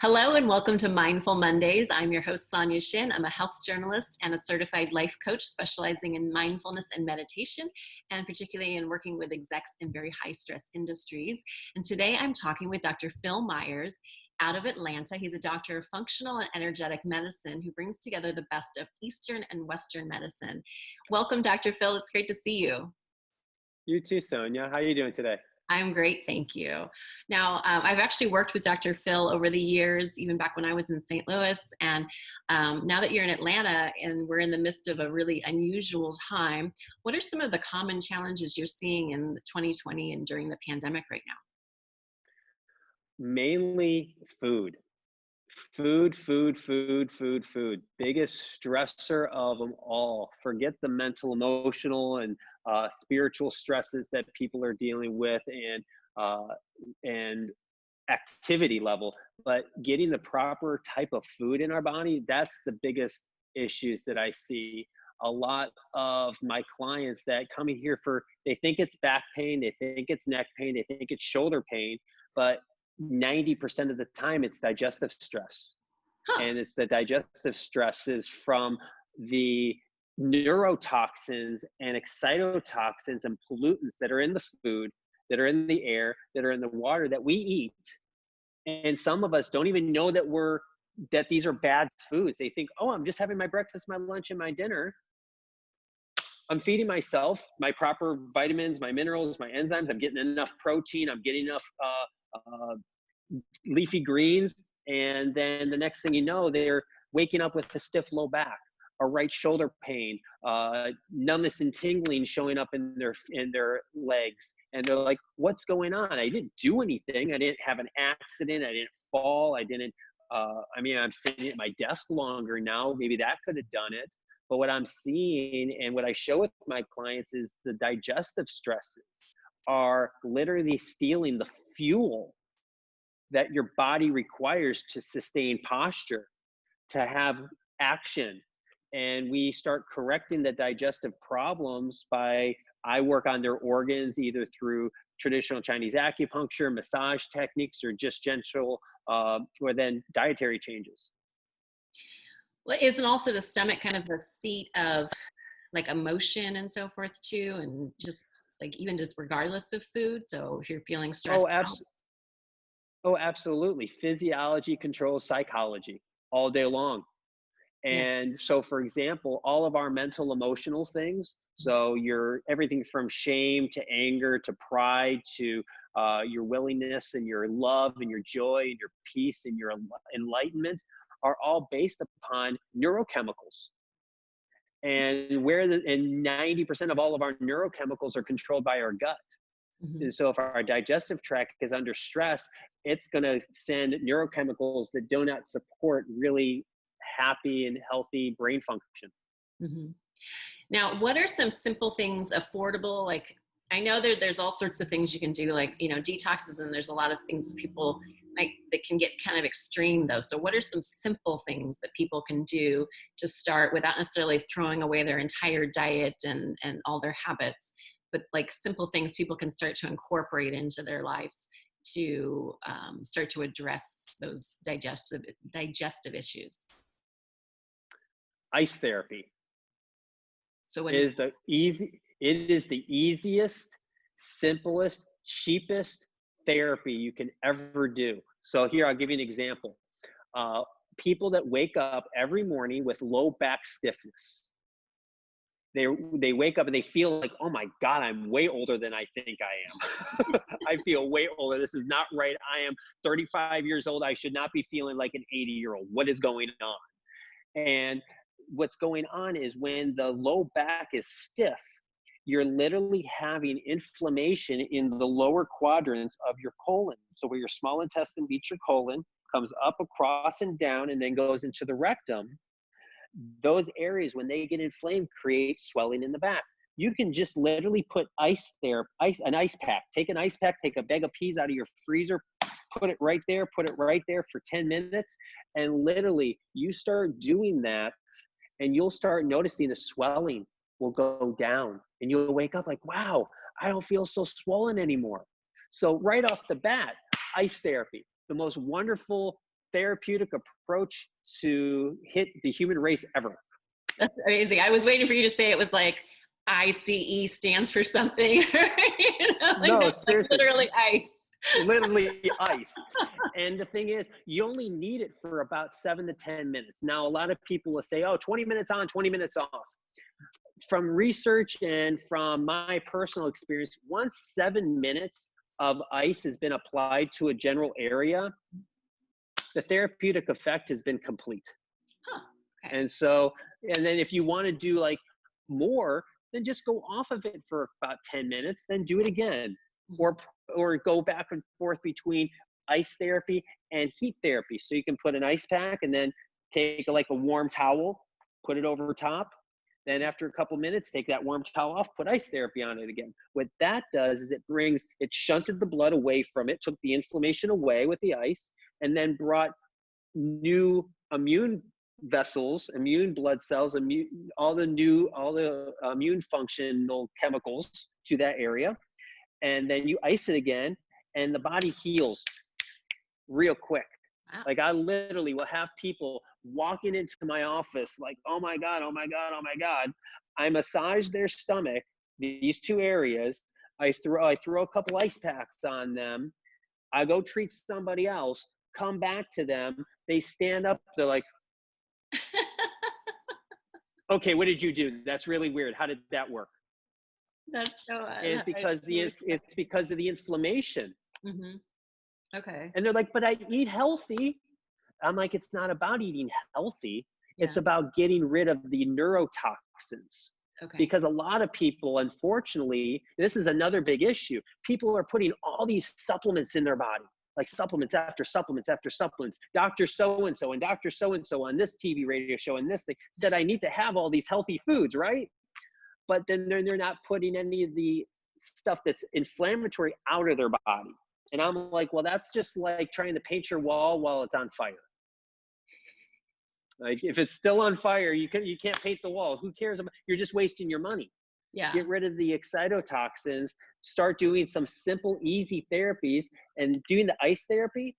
Hello and welcome to Mindful Mondays. I'm your host, Sonja Shin. I'm a health journalist and a certified life coach specializing in mindfulness and meditation, and particularly in working with execs in very high stress industries. And today I'm talking with Dr. Phil Meyers out of Atlanta. He's a doctor of functional and energetic medicine who brings together the best of Eastern and Western medicine. Welcome, Dr. Phil. It's great to see you. You too, Sonja. How are you doing today? I'm great, thank you. Now, I've actually worked with Dr. Phil over the years, even back when I was in St. Louis. And now that you're in Atlanta and we're in the midst of a really unusual time, what are some of the common challenges you're seeing in 2020 and during the pandemic right now? Mainly food. Food. Biggest stressor of them all. Forget the mental, emotional, and spiritual stresses that people are dealing with and activity level. But getting the proper type of food in our body, that's the biggest issues that I see. A lot of my clients that come in here they think it's back pain, they think it's neck pain, they think it's shoulder pain, but 90% of the time it's digestive stress. Huh. And it's the digestive stresses from the neurotoxins and excitotoxins and pollutants that are in the food, that are in the air, that are in the water that we eat. And some of us don't even know that these are bad foods. They think, oh, I'm just having my breakfast, my lunch, and my dinner. I'm feeding myself my proper vitamins, my minerals, my enzymes. I'm getting enough protein. I'm getting enough leafy greens. And then the next thing you know, they're waking up with a stiff low back, a right shoulder pain, numbness and tingling showing up in their legs. And they're like, what's going on? I didn't do anything. I didn't have an accident. I didn't fall. I'm sitting at my desk longer now. Maybe that could have done it. But what I'm seeing and what I show with my clients is the digestive stresses are literally stealing the fuel that your body requires to sustain posture, to have action. And we start correcting the digestive problems I work on their organs either through traditional Chinese acupuncture, massage techniques, or just gentle, or then dietary changes. Well, isn't also the stomach kind of the seat of like emotion and so forth too? And just like even just regardless of food. So if you're feeling stressed out. Oh, absolutely. Physiology controls psychology all day long. Yeah. And so, for example, all of our mental, emotional things, so everything from shame to anger to pride to your willingness and your love and your joy and your peace and your enlightenment are all based upon neurochemicals. And 90% of all of our neurochemicals are controlled by our gut. Mm-hmm. And so if our digestive tract is under stress, it's going to send neurochemicals that do not support really happy and healthy brain function. Mm-hmm. Now, what are some simple things affordable? Like, I know there's all sorts of things you can do, like, detoxes, and there's a lot of things that can get kind of extreme though. So what are some simple things that people can do to start without necessarily throwing away their entire diet and all their habits, but like simple things people can start to incorporate into their lives to start to address those digestive issues? Ice therapy. So It is the easiest, simplest, cheapest therapy you can ever do. So here, I'll give you an example. People that wake up every morning with low back stiffness, they wake up and they feel like, oh my God, I'm way older than I think I am. I feel way older. This is not right. I am 35 years old. I should not be feeling like an 80-year-old. What is going on? And what's going on is when the low back is stiff, you're literally having inflammation in the lower quadrants of your colon. So where your small intestine meets your colon, comes up across and down, and then goes into the rectum. Those areas, when they get inflamed, create swelling in the back. You can just literally put an ice pack. Take an ice pack, take a bag of peas out of your freezer, put it right there for 10 minutes. And literally you start doing that and you'll start noticing the swelling will go down and you'll wake up like, wow, I don't feel so swollen anymore. So right off the bat, ice therapy, the most wonderful therapeutic approach to hit the human race ever. That's amazing. I was waiting for you to say it was like ICE stands for something. No, That's seriously. like literally ice. Literally ice. And the thing is, you only need it for about 7 to 10 minutes. Now, a lot of people will say, oh, 20 minutes on, 20 minutes off. From research and from my personal experience, once 7 minutes of ice has been applied to a general area, the therapeutic effect has been complete. Huh. Okay. And so, and then if you want to do like more, then just go off of it for about 10 minutes, then do it again. Or go back and forth between ice therapy and heat therapy. So you can put an ice pack and then take like a warm towel, put it over top. Then after a couple minutes, take that warm towel off, put ice therapy on it again. What that does is it shunted the blood away from it, took the inflammation away with the ice, and then brought new immune vessels, immune blood cells, all the immune functional chemicals to that area. And then you ice it again, and the body heals real quick. Wow. Like I literally will have people walking into my office like, oh my God, oh my God, oh my God. I massage their stomach, these two areas. I throw a couple ice packs on them. I go treat somebody else, come back to them. They stand up. They're like, okay, what did you do? That's really weird. How did that work? That's so It's because of the inflammation. Mm-hmm. Okay. And they're like, but I eat healthy. I'm like, it's not about eating healthy. Yeah. It's about getting rid of the neurotoxins. Okay. Because a lot of people, unfortunately, this is another big issue. People are putting all these supplements in their body, like supplements after supplements after supplements. Dr. So-and-so and Dr. So-and-so on this TV radio show and this thing said, I need to have all these healthy foods, right? But then they're not putting any of the stuff that's inflammatory out of their body. And I'm like, well, that's just like trying to paint your wall while it's on fire. Like if it's still on fire, you can't paint the wall. Who cares about? You're just wasting your money. Yeah. Get rid of the excitotoxins. Start doing some simple, easy therapies and doing the ice therapy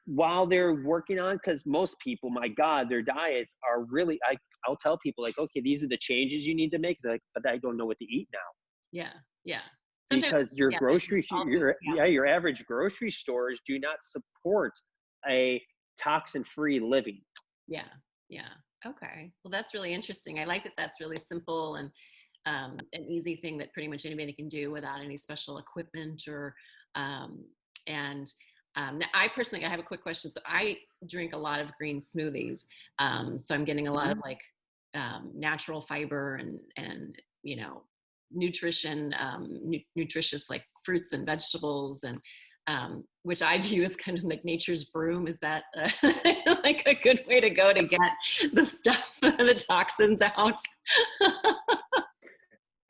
while they're working on. Because most people, my God, their diets are really. I'll tell people like, okay, these are the changes you need to make. They're like, but I don't know what to eat now. Yeah. Yeah. Because your your average grocery stores do not support a toxin-free living. Yeah. Yeah. Okay. Well, that's really interesting. I like that. That's really simple and an easy thing that pretty much anybody can do without any special equipment or, now I personally, I have a quick question. So I drink a lot of green smoothies. So I'm getting a lot of like natural fiber and, you know, nutrition, nutritious like fruits and vegetables and, which I view as kind of like nature's broom. Is that like a good way to go to get the stuff, the toxins out?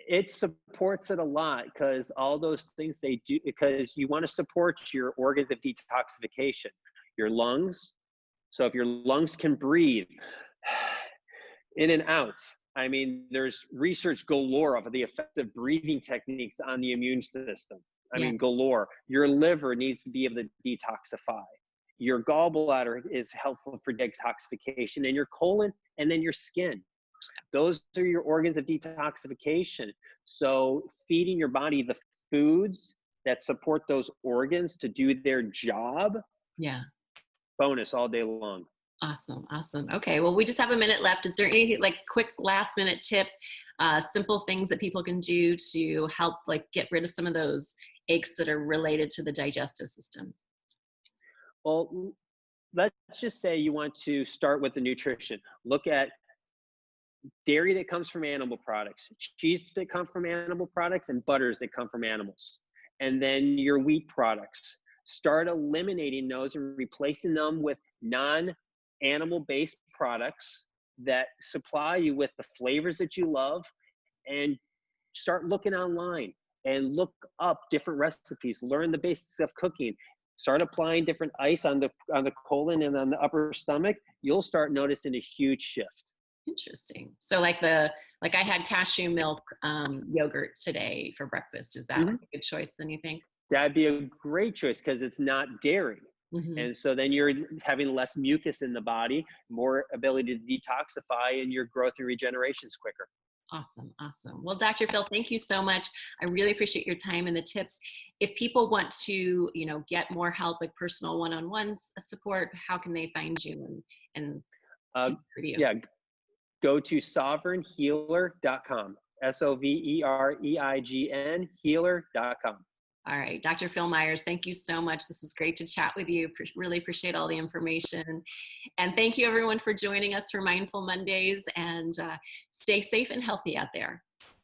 It supports it a lot because all those things they do, because you want to support your organs of detoxification, your lungs. So if your lungs can breathe in and out, I mean, there's research galore of the effective breathing techniques on the immune system. I mean, galore. Your liver needs to be able to detoxify. Your gallbladder is helpful for detoxification, and your colon, and then your skin. Those are your organs of detoxification. So feeding your body the foods that support those organs to do their job. Yeah. Bonus all day long. Awesome. Awesome. Okay. Well, we just have a minute left. Is there any like quick last minute tip, simple things that people can do to help like get rid of some of those aches that are related to the digestive system? Well, let's just say you want to start with the nutrition. Look at dairy that comes from animal products, cheese that come from animal products, and butters that come from animals. And then your wheat products. Start eliminating those and replacing them with non-animal-based products that supply you with the flavors that you love, and start looking online and look up different recipes, learn the basics of cooking, start applying different ice on the colon and on the upper stomach. You'll start noticing a huge shift. Interesting. So like I had cashew milk yogurt today for breakfast. Is that like a good choice then, you think? That'd be a great choice because it's not dairy. Mm-hmm. And so then you're having less mucus in the body, more ability to detoxify, and your growth and regeneration is quicker. Awesome. Awesome. Well, Dr. Phil, thank you so much. I really appreciate your time and the tips. If people want to, get more help, like personal one-on-one support, how can they find you and for you? Yeah, go to sovereignhealer.com, SOVEREIGN healer.com. All right. Dr. Phil Meyers, thank you so much. This is great to chat with you. Really appreciate all the information. And thank you everyone for joining us for Mindful Mondays, and stay safe and healthy out there.